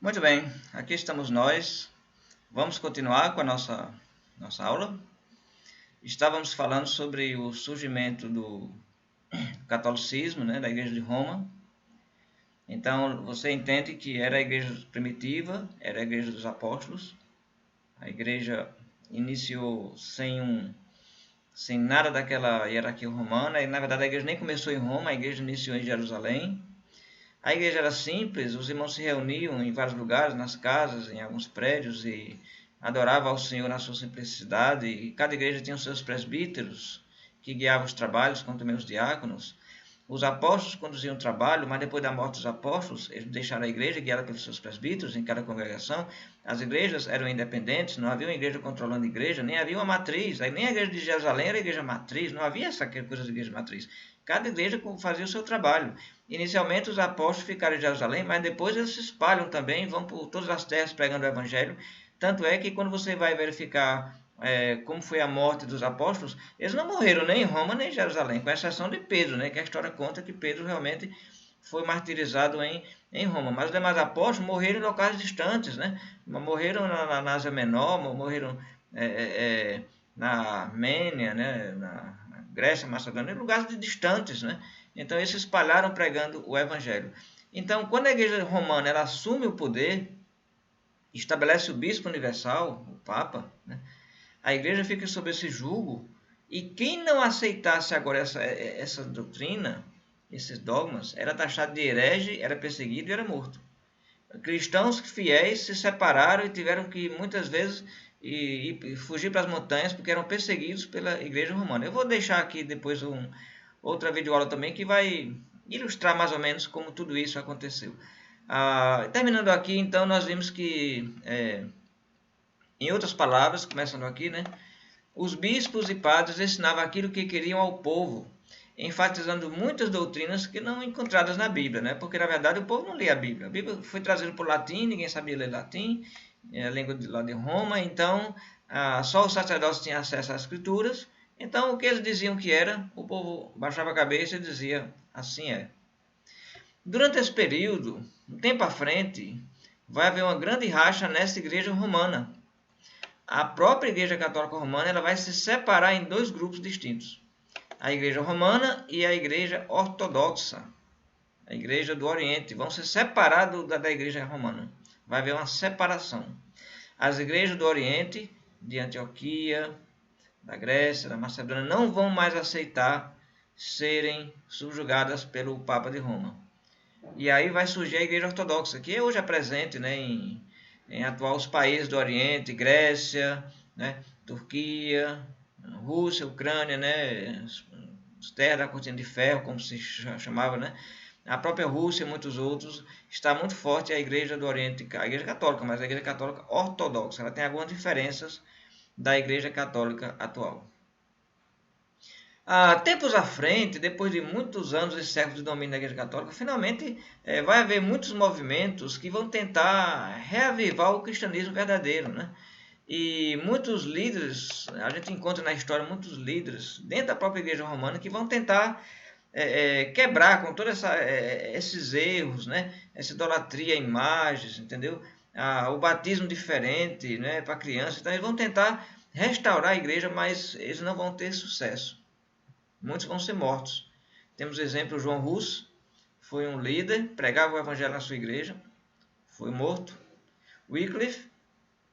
Muito bem, aqui estamos nós. Vamos continuar com a nossa aula. Estávamos falando sobre o surgimento do catolicismo, né, da Igreja de Roma. Então, você entende que era a igreja primitiva, era a Igreja dos Apóstolos. A igreja iniciou sem nada daquela hierarquia romana. E, na verdade, a igreja nem começou em Roma, a igreja iniciou em Jerusalém. A igreja era simples, os irmãos se reuniam em vários lugares, nas casas, em alguns prédios, e adoravam ao Senhor na sua simplicidade. E cada igreja tinha os seus presbíteros, que guiavam os trabalhos, como também os diáconos. Os apóstolos conduziam o trabalho, mas depois da morte dos apóstolos, eles deixaram a igreja guiada pelos seus presbíteros em cada congregação. As igrejas eram independentes, não havia uma igreja controlando a igreja, nem havia uma matriz. Nem a igreja de Jerusalém era a igreja matriz, não havia essa coisa de igreja matriz. Cada igreja fazia o seu trabalho. Inicialmente os apóstolos ficaram em Jerusalém, mas depois eles se espalham também, vão por todas as terras pregando o evangelho. Tanto é que quando você vai verificar como foi a morte dos apóstolos, eles não morreram nem em Roma nem em Jerusalém, com exceção de Pedro, né, que a história conta que Pedro realmente foi martirizado em Roma. Mas os demais apóstolos morreram em locais distantes, né? Morreram na Ásia Menor, morreram na Armênia, né? na Grécia, Macedônia, em lugares distantes, né? Então eles se espalharam pregando o evangelho. Então, quando a igreja romana ela assume o poder, estabelece o bispo universal, o papa, né? A igreja fica sob esse jugo, e quem não aceitasse agora essa doutrina, esses dogmas, era taxado de herege, era perseguido e era morto. Cristãos fiéis se separaram e tiveram que, muitas vezes, fugir para as montanhas porque eram perseguidos pela igreja romana. Eu vou deixar aqui depois outra videoaula também que vai ilustrar mais ou menos como tudo isso aconteceu. Terminando aqui, então, nós vimos que, em outras palavras, começando aqui, né? Os bispos e padres ensinavam aquilo que queriam ao povo, enfatizando muitas doutrinas que não encontradas na Bíblia, né? Porque na verdade o povo não lia a Bíblia. A Bíblia foi trazida por latim, ninguém sabia ler latim, a língua lá de Roma, então só os sacerdotes tinham acesso às escrituras. Então o que eles diziam que era, o povo baixava a cabeça e dizia, assim é. Durante esse período, um tempo à frente, vai haver uma grande racha nessa igreja romana. A própria Igreja Católica Romana ela vai se separar em dois grupos distintos. A Igreja Romana e a Igreja Ortodoxa. A Igreja do Oriente. Vão se separar da Igreja Romana. Vai haver uma separação. As igrejas do Oriente, de Antioquia, da Grécia, da Macedônia, não vão mais aceitar serem subjugadas pelo Papa de Roma. E aí vai surgir a Igreja Ortodoxa, que hoje é presente, né, em atuais países do Oriente, Grécia, né, Turquia, Rússia, Ucrânia, né, as terras da cortina de ferro, como se chamava, né, a própria Rússia e muitos outros, está muito forte a Igreja do Oriente, a Igreja Católica, mas a Igreja Católica Ortodoxa, ela tem algumas diferenças da Igreja Católica atual. Tempos à frente, depois de muitos anos e séculos de domínio da Igreja Católica, finalmente vai haver muitos movimentos que vão tentar reavivar o cristianismo verdadeiro, né? E muitos líderes, a gente encontra na história muitos líderes dentro da própria Igreja Romana que vão tentar quebrar com todos esses erros, né? Essa idolatria a imagens, entendeu? O batismo diferente, né? Para crianças. Então eles vão tentar restaurar a igreja, mas eles não vão ter sucesso. Muitos vão ser mortos. Temos o exemplo de João Hus, foi um líder, pregava o evangelho na sua igreja, foi morto. Wycliffe,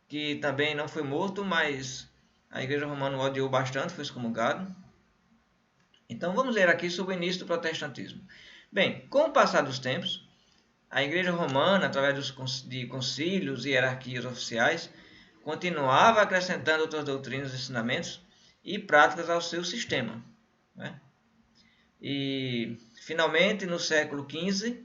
que também não foi morto, mas a igreja romana o odiou bastante, foi excomungado. Então vamos ler aqui sobre o início do protestantismo. Bem, com o passar dos tempos, a igreja romana, através de concílios e hierarquias oficiais, continuava acrescentando outras doutrinas, ensinamentos e práticas ao seu sistema, né? E, finalmente, no século XV,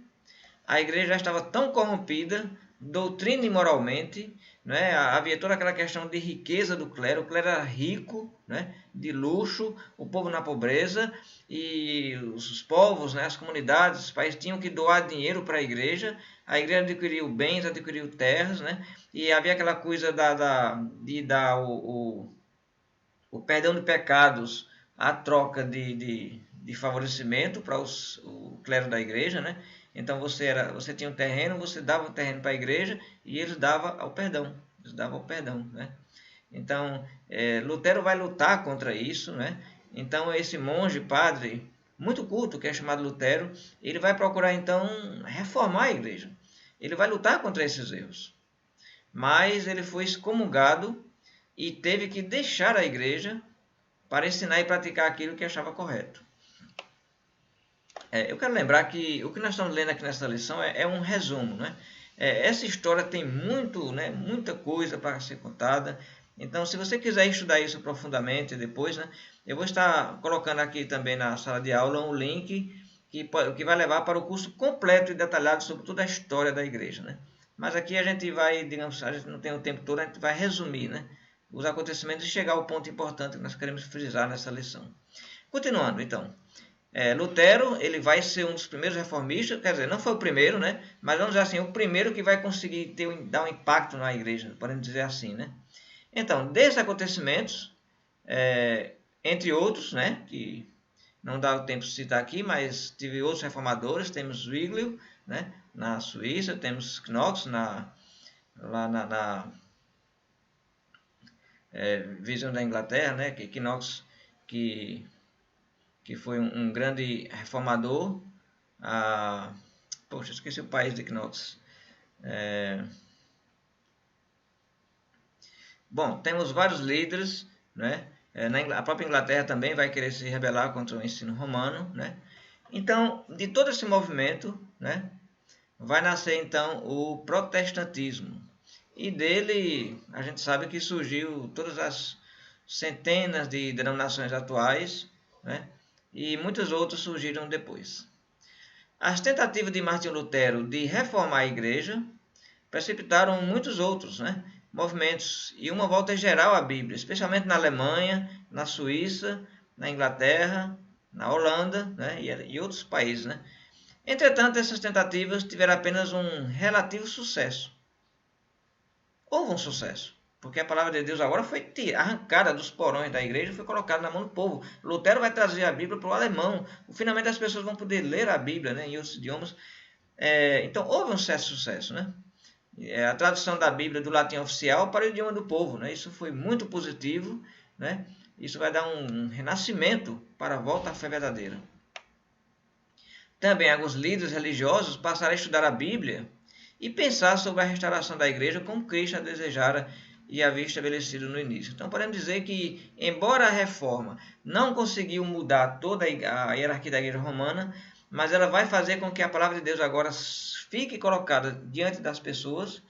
a igreja já estava tão corrompida, doutrina e moralmente, né? Havia toda aquela questão de riqueza do clero. O clero era rico, né? De luxo, o povo na pobreza, e os povos, né? As comunidades, os países tinham que doar dinheiro para a igreja adquiriu bens, adquiriu terras, né? E havia aquela coisa de dar o perdão de pecados à troca de favorecimento para o clero da igreja, né? Então você tinha um terreno, você dava o terreno para a igreja e eles davam o perdão. Né? Então, Lutero vai lutar contra isso, né? Então, esse monge, padre, muito culto, que é chamado Lutero, ele vai procurar, então, reformar a igreja. Ele vai lutar contra esses erros. Mas ele foi excomungado e teve que deixar a igreja para ensinar e praticar aquilo que achava correto. Eu quero lembrar que o que nós estamos lendo aqui nessa lição é um resumo, né? Essa história tem muita coisa para ser contada. Então, se você quiser estudar isso profundamente depois, né, eu vou estar colocando aqui também na sala de aula um link que vai levar para o curso completo e detalhado sobre toda a história da igreja, né? Mas aqui a gente vai, digamos, a gente não tem o tempo todo, a gente vai resumir, né, os acontecimentos e chegar ao ponto importante que nós queremos frisar nessa lição. Continuando, então. Lutero, ele vai ser um dos primeiros reformistas, quer dizer, não foi o primeiro, né? Mas vamos dizer assim, o primeiro que vai conseguir dar um impacto na igreja, podemos dizer assim, né? Então, desses acontecimentos, entre outros, né? Que não dá o tempo de citar aqui, mas tive outros reformadores, temos Zwinglio, né? Na Suíça, temos Knox lá na Visão da Inglaterra, né? Que Knox que foi um grande reformador. Poxa, esqueci o país de Knox. Bom, temos vários líderes, né? A própria Inglaterra também vai querer se rebelar contra o ensino romano, né? Então, de todo esse movimento, né, vai nascer então o protestantismo. E dele, a gente sabe que surgiu todas as centenas de denominações atuais, né? E muitos outros surgiram depois. As tentativas de Martinho Lutero de reformar a igreja precipitaram muitos outros, né, movimentos e uma volta geral à Bíblia, especialmente na Alemanha, na Suíça, na Inglaterra, na Holanda, né, e outros países. Né. Entretanto, essas tentativas tiveram apenas um relativo sucesso. Houve um sucesso, porque a palavra de Deus agora foi arrancada dos porões da igreja e foi colocada na mão do povo. Lutero vai trazer a Bíblia para o alemão. Finalmente as pessoas vão poder ler a Bíblia, né, em outros idiomas. Então houve um certo sucesso, né? A tradução da Bíblia do latim oficial para o idioma do povo, né? Isso foi muito positivo, né? Isso vai dar um renascimento para a volta à fé verdadeira. Também alguns líderes religiosos passaram a estudar a Bíblia e pensar sobre a restauração da igreja como Cristo a desejara e havia estabelecido no início. Então podemos dizer que, embora a reforma não conseguiu mudar toda a hierarquia da igreja romana, mas ela vai fazer com que a palavra de Deus agora fique colocada diante das pessoas,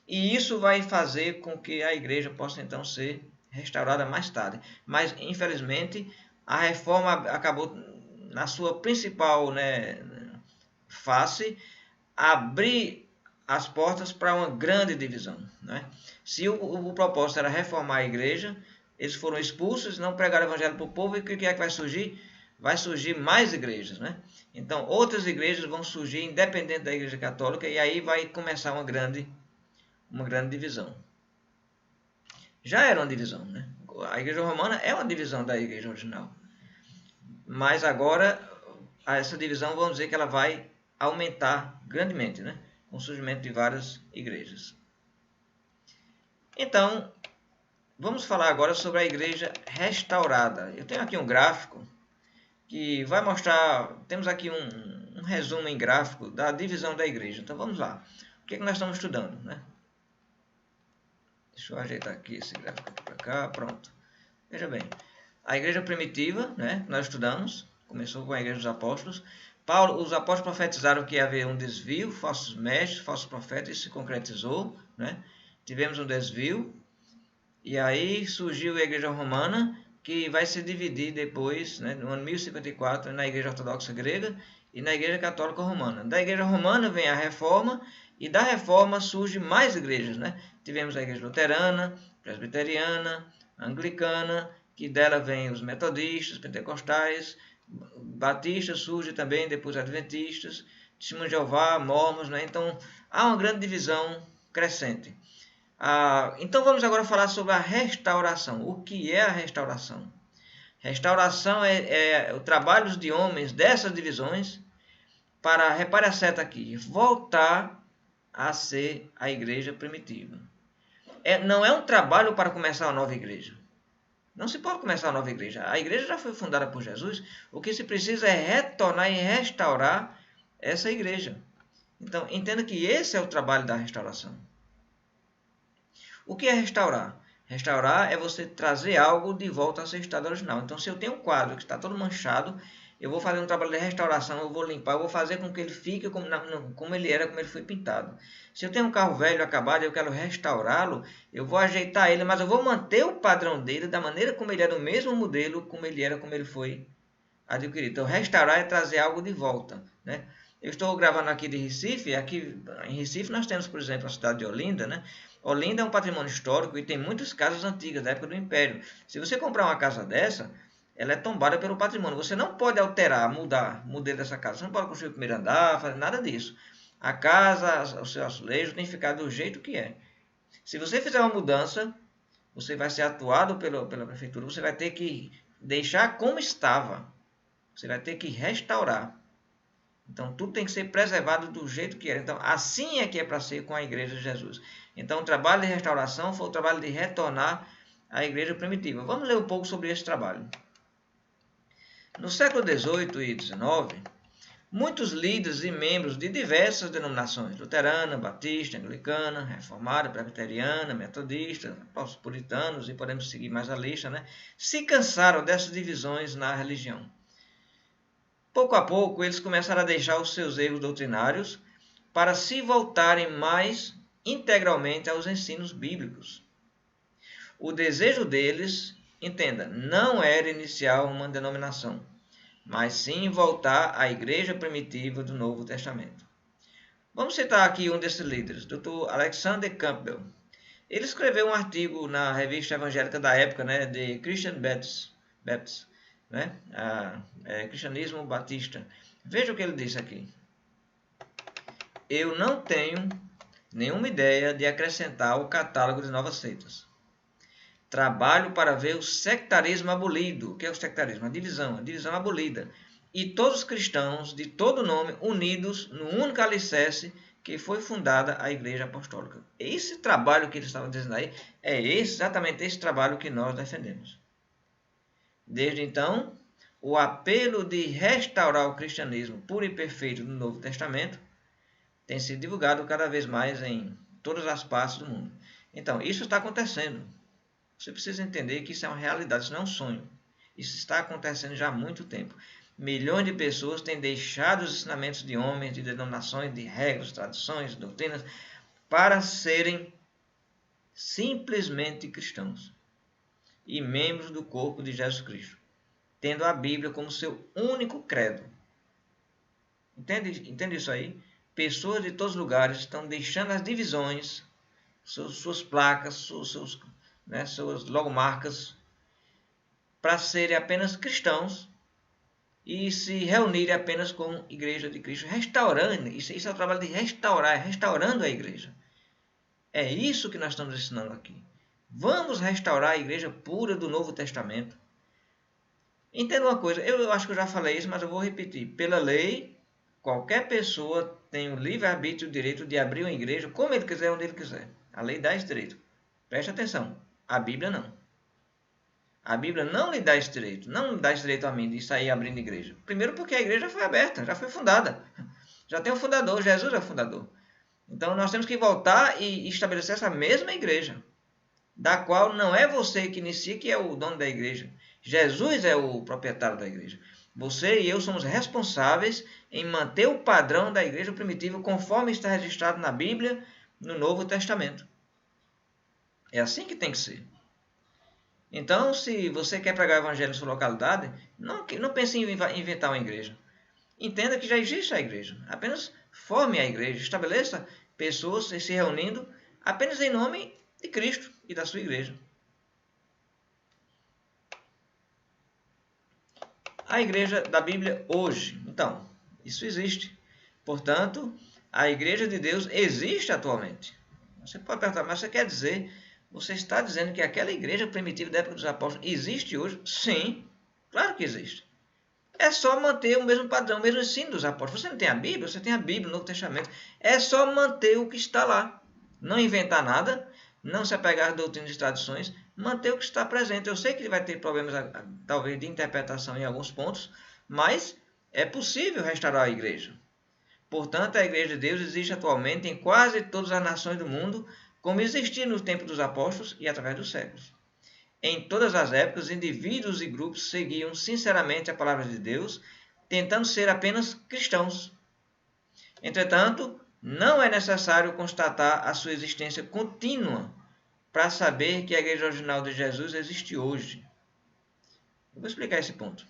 e isso vai fazer com que a igreja possa então ser restaurada mais tarde. Mas, infelizmente, a reforma acabou, na sua principal, né, face, abrir as portas para uma grande divisão. Né? Se o propósito era reformar a igreja, eles foram expulsos, não pregaram o evangelho para o povo, e o que é que vai surgir? Vai surgir mais igrejas, né? Então, outras igrejas vão surgir independente da igreja católica, e aí vai começar uma grande divisão. Já era uma divisão, né? A igreja romana é uma divisão da igreja original. Mas agora, essa divisão, vamos dizer que ela vai aumentar grandemente, né? Com o surgimento de várias igrejas. Então, vamos falar agora sobre a igreja restaurada. Eu tenho aqui um gráfico que vai mostrar, temos aqui um resumo em gráfico da divisão da igreja. Então vamos lá. O que é que nós estamos estudando, né? Deixa eu ajeitar aqui esse gráfico para cá, pronto. Veja bem, a igreja primitiva, né, que nós estudamos, começou com a igreja dos apóstolos. Os apóstolos profetizaram que ia haver um desvio, falsos mestres, falsos profetas, isso se concretizou, né? Tivemos um desvio, e aí surgiu a igreja romana, que vai se dividir depois, né, no ano 1054, na igreja ortodoxa grega e na igreja católica romana. Da igreja romana vem a reforma, e da reforma surgem mais igrejas, né? Tivemos a igreja luterana, presbiteriana, anglicana, que dela vem os metodistas, pentecostais, batistas surgem também, depois adventistas, testemunhos de Jeová, mormons, né? Então há uma grande divisão crescente. Então vamos agora falar sobre a restauração. O que é a restauração? Restauração é o trabalho de homens dessas divisões para, repare a seta aqui, voltar a ser a igreja primitiva. Não é um trabalho para começar uma nova igreja. Não se pode começar uma nova igreja. A igreja já foi fundada por Jesus. O que se precisa é retornar e restaurar essa igreja. Então, entenda que esse é o trabalho da restauração. O que é restaurar? Restaurar é você trazer algo de volta ao seu estado original. Então, se eu tenho um quadro que está todo manchado, eu vou fazer um trabalho de restauração, eu vou limpar, eu vou fazer com que ele fique como ele era, como ele foi pintado. Se eu tenho um carro velho acabado e eu quero restaurá-lo, eu vou ajeitar ele, mas eu vou manter o padrão dele da maneira como ele era, do mesmo modelo, como ele era, como ele foi adquirido. Então, restaurar é trazer algo de volta, né? Eu estou gravando aqui de Recife. Aqui em Recife nós temos, por exemplo, a cidade de Olinda, né? Olinda é um patrimônio histórico e tem muitas casas antigas da época do Império. Se você comprar uma casa dessa, ela é tombada pelo patrimônio. Você não pode alterar, mudar o modelo dessa casa. Você não pode construir o primeiro andar, fazer nada disso. A casa, o seu azulejo tem que ficar do jeito que é. Se você fizer uma mudança, você vai ser atuado pela prefeitura. Você vai ter que deixar como estava. Você vai ter que restaurar. Então, tudo tem que ser preservado do jeito que era. Então, assim é que é para ser com a Igreja de Jesus. Então, o trabalho de restauração foi o trabalho de retornar à Igreja primitiva. Vamos ler um pouco sobre esse trabalho. No século XVIII e XIX, muitos líderes e membros de diversas denominações, luterana, batista, anglicana, reformada, presbiteriana, metodista, puritanos, e podemos seguir mais a lista, né? Se cansaram dessas divisões na religião. Pouco a pouco, eles começaram a deixar os seus erros doutrinários para se voltarem mais integralmente aos ensinos bíblicos. O desejo deles, entenda, não era iniciar uma denominação, mas sim voltar à igreja primitiva do Novo Testamento. Vamos citar aqui um desses líderes, Dr. Alexander Campbell. Ele escreveu um artigo na revista evangélica da época, né, de Christian Baptist, né? Cristianismo Batista. Veja o que ele disse aqui. Eu não tenho nenhuma ideia de acrescentar ao catálogo de novas seitas. Trabalho para ver o sectarismo abolido. O que é o sectarismo? A divisão abolida. E todos os cristãos de todo nome unidos no único alicerce que foi fundada a Igreja Apostólica. Esse trabalho que ele estava dizendo aí é exatamente esse trabalho que nós defendemos. Desde então, o apelo de restaurar o cristianismo puro e perfeito no Novo Testamento tem sido divulgado cada vez mais em todas as partes do mundo. Então, isso está acontecendo. Você precisa entender que isso é uma realidade, isso não é um sonho. Isso está acontecendo já há muito tempo. Milhões de pessoas têm deixado os ensinamentos de homens, de denominações, de regras, tradições, doutrinas, para serem simplesmente cristãos e membros do corpo de Jesus Cristo, tendo a Bíblia como seu único credo. Entende isso aí? Pessoas de todos os lugares estão deixando as divisões, suas placas, suas logomarcas, para serem apenas cristãos e se reunirem apenas como Igreja de Cristo, restaurando. Isso é o trabalho de restaurar, restaurando a igreja. É isso que nós estamos ensinando aqui. Vamos restaurar a igreja pura do Novo Testamento. Entenda uma coisa, eu acho que eu já falei isso, mas eu vou repetir. Pela lei, qualquer pessoa tem o livre-arbítrio e o direito de abrir uma igreja como ele quiser, onde ele quiser. A lei dá esse direito. Preste atenção, a Bíblia não. A Bíblia não lhe dá esse direito, não lhe dá esse direito a mim de sair abrindo igreja. Primeiro porque a igreja foi aberta, já foi fundada. Já tem um fundador, Jesus é o fundador. Então nós temos que voltar e estabelecer essa mesma igreja, da qual não é você que inicia, que é o dono da igreja. Jesus é o proprietário da igreja. Você e eu somos responsáveis em manter o padrão da igreja primitiva conforme está registrado na Bíblia, no Novo Testamento. É assim que tem que ser. Então, se você quer pregar o evangelho em sua localidade, não pense em inventar uma igreja. Entenda que já existe a igreja. Apenas forme a igreja, estabeleça pessoas se reunindo apenas em nome de Cristo e da sua igreja. A igreja da Bíblia hoje. Então, isso existe. Portanto, a igreja de Deus existe atualmente. Você pode perguntar, mas você quer dizer, você está dizendo que aquela igreja primitiva da época dos apóstolos existe hoje? Sim, claro que existe. É só manter o mesmo padrão, o mesmo ensino dos apóstolos. Você não tem a Bíblia? Você tem a Bíblia, o Novo Testamento. É só manter o que está lá. Não inventar nada, não se apegar às doutrinas e tradições, manter o que está presente. Eu sei que ele vai ter problemas, talvez, de interpretação em alguns pontos, mas é possível restaurar a igreja. Portanto, a Igreja de Deus existe atualmente em quase todas as nações do mundo, como existia no tempo dos apóstolos e através dos séculos. Em todas as épocas, indivíduos e grupos seguiam sinceramente a palavra de Deus, tentando ser apenas cristãos. Entretanto, não é necessário constatar a sua existência contínua para saber que a Igreja original de Jesus existe hoje. Eu vou explicar esse ponto.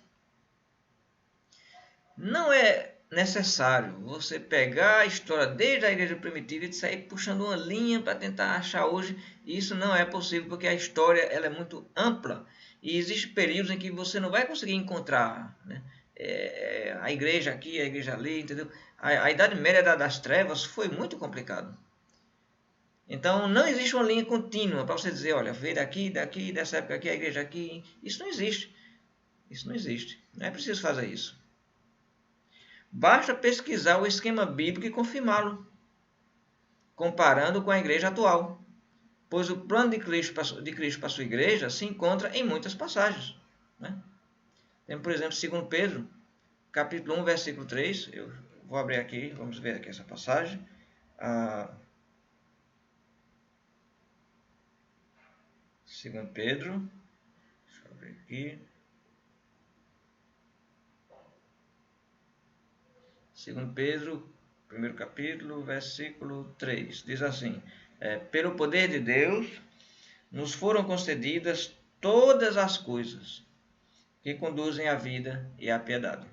Não é necessário você pegar a história desde a igreja primitiva e sair puxando uma linha para tentar achar hoje. Isso não é possível porque a história ela é muito ampla e existem períodos em que você não vai conseguir encontrar, né? A igreja aqui, a igreja ali, entendeu? A Idade Média das Trevas foi muito complicado. Então não existe uma linha contínua para você dizer, olha, veio daqui, dessa época aqui, a igreja aqui. Isso não existe. Isso não existe. Não é preciso fazer isso. Basta pesquisar o esquema bíblico e confirmá-lo, comparando com a igreja atual, pois o plano de Cristo para a sua igreja se encontra em muitas passagens. Né? Temos, por exemplo, 2 Pedro, capítulo 1, versículo 3. Eu vou abrir aqui, vamos ver aqui essa passagem. 2 Pedro, deixa eu abrir aqui. 2 Pedro, primeiro capítulo, versículo 3, diz assim: pelo poder de Deus, nos foram concedidas todas as coisas que conduzem à vida e à piedade.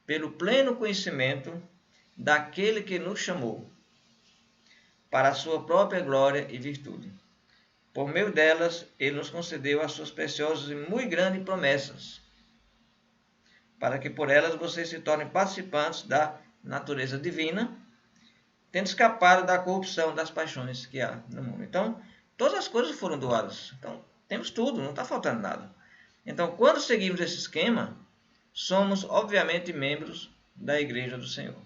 Pelo pleno conhecimento daquele que nos chamou, para a sua própria glória e virtude. Por meio delas, ele nos concedeu as suas preciosas e muito grandes promessas, para que por elas vocês se tornem participantes da natureza divina, tendo escapado da corrupção das paixões que há no mundo. Então, todas as coisas foram doadas. Então, temos tudo, não está faltando nada. Então, quando seguimos esse esquema, somos, obviamente, membros da Igreja do Senhor.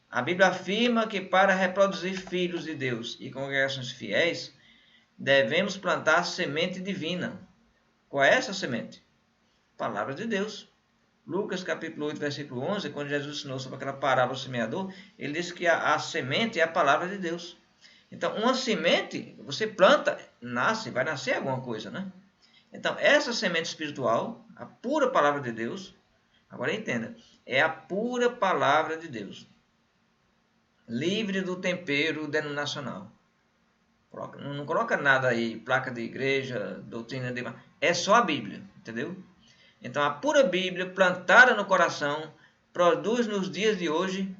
A Bíblia afirma que para reproduzir filhos de Deus e congregações fiéis, devemos plantar semente divina. Qual é essa semente? Palavra de Deus. Lucas capítulo 8, versículo 11, quando Jesus ensinou sobre aquela parábola do semeador, ele disse que a semente é a palavra de Deus. Então, uma semente, você planta, nasce, vai nascer alguma coisa, né? Então, essa semente espiritual, a pura palavra de Deus, agora entenda, é a pura palavra de Deus, livre do tempero denominacional. Não coloca nada aí, placa de igreja, doutrina de... É só a Bíblia, entendeu? Então, a pura Bíblia, plantada no coração, produz nos dias de hoje,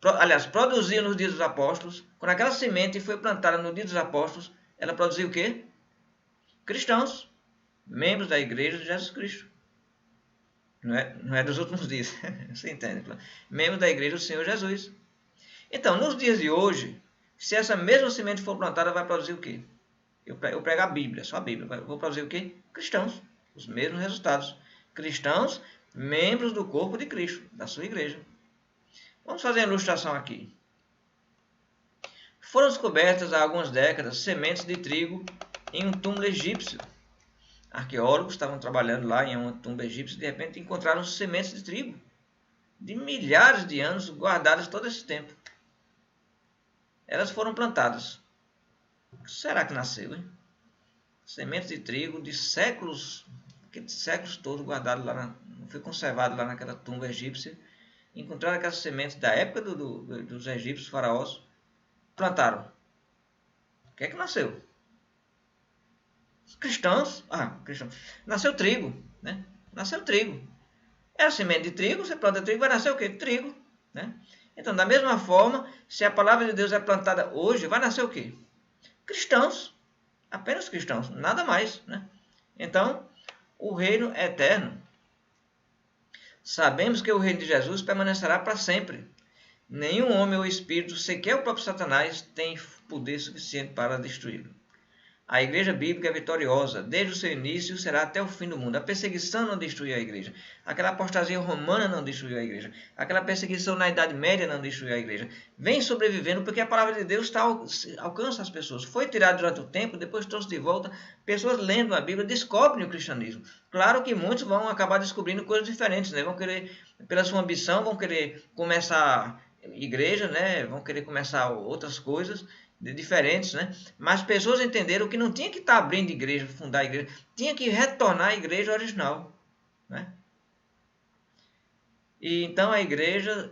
aliás, produzia nos dias dos apóstolos. Quando aquela semente foi plantada no dia dos apóstolos, ela produziu o quê? Cristãos, membros da igreja de Jesus Cristo. Não é dos últimos dias, você entende? Membros da igreja do Senhor Jesus. Então, nos dias de hoje, se essa mesma semente for plantada, vai produzir o quê? Eu prego a Bíblia, só a Bíblia. Vou produzir o quê? Cristãos. Os mesmos resultados. Cristãos, membros do corpo de Cristo, da sua igreja. Vamos fazer uma ilustração aqui. Foram descobertas há algumas décadas sementes de trigo em um túmulo egípcio. Arqueólogos estavam trabalhando lá em uma tumba egípcia e de repente encontraram sementes de trigo de milhares de anos guardadas todo esse tempo. Elas foram plantadas. O que será que nasceu, hein? Sementes de trigo de séculos, séculos todos guardados lá, foi conservado lá naquela tumba egípcia. Encontraram aquelas sementes da época dos egípcios, faraós, plantaram. O que é que nasceu? Cristãos. Cristãos. Nasceu trigo, né? Nasceu trigo. É a semente de trigo, você planta trigo, vai nascer o quê? Trigo, né? Então, da mesma forma, se a palavra de Deus é plantada hoje, vai nascer o quê? Cristãos. Apenas cristãos, nada mais, né? Então, o reino é eterno. Sabemos que o reino de Jesus permanecerá para sempre. Nenhum homem ou espírito, sequer o próprio Satanás, tem poder suficiente para destruí-lo. A igreja bíblica é vitoriosa, desde o seu início será até o fim do mundo. A perseguição não destruiu a igreja. Aquela apostasia romana não destruiu a igreja. Aquela perseguição na Idade Média não destruiu a igreja. Vem sobrevivendo porque a palavra de Deus alcança as pessoas. Foi tirado durante o tempo, depois trouxe de volta. Pessoas lendo a Bíblia descobrem o cristianismo. Claro que muitos vão acabar descobrindo coisas diferentes, né? Vão querer, pela sua ambição, vão querer começar igreja, né? Vão querer começar outras coisas diferentes, né? Mas pessoas entenderam que não tinha que estar abrindo igreja, fundar a igreja, tinha que retornar à igreja original, né? E então a igreja,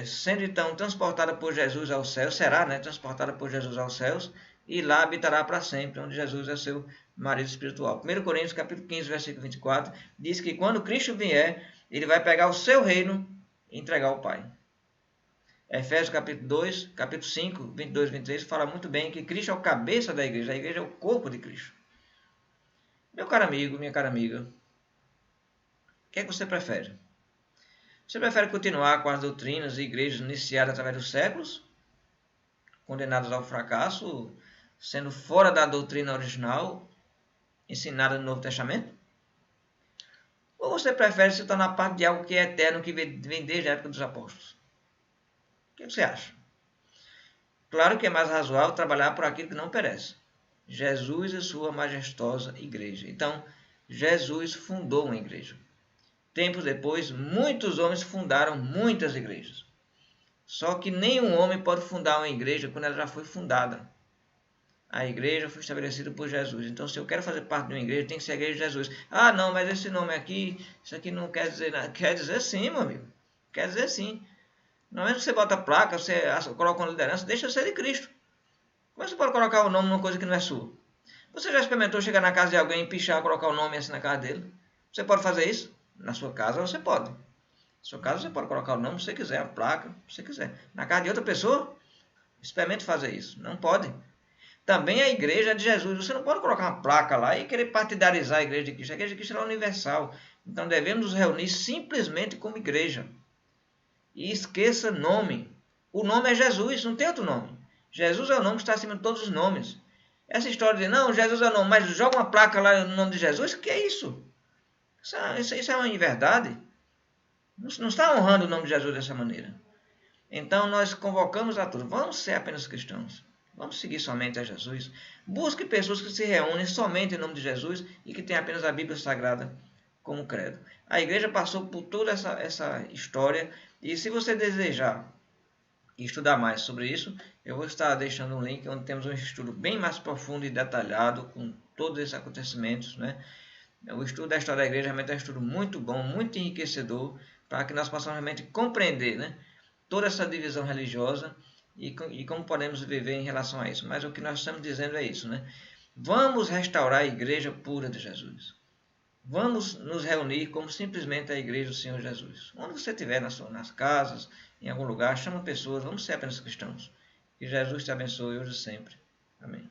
sendo então transportada por Jesus aos céus, será, né, transportada por Jesus aos céus, e lá habitará para sempre, onde Jesus é seu marido espiritual. 1 Coríntios capítulo 15, versículo 24, diz que quando Cristo vier, ele vai pegar o seu reino e entregar ao Pai. Efésios capítulo 2, capítulo 5, 22 e 23, fala muito bem que Cristo é o cabeça da igreja. A igreja é o corpo de Cristo. Meu caro amigo, minha cara amiga, o que é que você prefere? Você prefere continuar com as doutrinas e igrejas iniciadas através dos séculos, condenadas ao fracasso, sendo fora da doutrina original, ensinada no Novo Testamento? Ou você prefere se tornar parte de algo que é eterno, que vem desde a época dos apóstolos? O que você acha? Claro que é mais razoável trabalhar por aquilo que não perece. Jesus e sua majestosa igreja. Então, Jesus fundou uma igreja. Tempos depois, muitos homens fundaram muitas igrejas. Só que nenhum homem pode fundar uma igreja quando ela já foi fundada. A igreja foi estabelecida por Jesus. Então, se eu quero fazer parte de uma igreja, tem que ser a igreja de Jesus. Ah, não, mas esse nome aqui, isso aqui não quer dizer nada. Quer dizer sim, meu amigo. Quer dizer sim. Não é que você bota a placa, você coloca uma liderança, deixa ser de Cristo. Como você pode colocar o nome numa coisa que não é sua? Você já experimentou chegar na casa de alguém e pichar e colocar o nome assim na casa dele? Você pode fazer isso? Na sua casa você pode. Na sua casa você pode colocar o nome se você quiser, a placa, se você quiser. Na casa de outra pessoa, experimente fazer isso. Não pode. Também a igreja é de Jesus. Você não pode colocar uma placa lá e querer partidarizar a igreja de Cristo. A igreja de Cristo é universal. Então devemos nos reunir simplesmente como igreja. E esqueça nome. O nome é Jesus, não tem outro nome. Jesus é o nome que está acima de todos os nomes. Essa história de, não, Jesus é o nome, mas joga uma placa lá no nome de Jesus, o que é isso? Isso é uma inverdade. Não está honrando o nome de Jesus dessa maneira. Então nós convocamos a todos, vamos ser apenas cristãos. Vamos seguir somente a Jesus. Busque pessoas que se reúnem somente em nome de Jesus e que têm apenas a Bíblia Sagrada como credo. A igreja passou por toda essa história e se você desejar estudar mais sobre isso, eu vou estar deixando um link onde temos um estudo bem mais profundo e detalhado com todos esses acontecimentos, né? O estudo da história da igreja realmente é um estudo muito bom, muito enriquecedor, para que nós possamos realmente compreender, né, toda essa divisão religiosa e como podemos viver em relação a isso. Mas o que nós estamos dizendo é isso, né? Vamos restaurar a igreja pura de Jesus. Vamos nos reunir como simplesmente a igreja do Senhor Jesus. Onde você estiver, nas casas, em algum lugar, chama pessoas, vamos ser apenas cristãos. Que Jesus te abençoe hoje e sempre. Amém.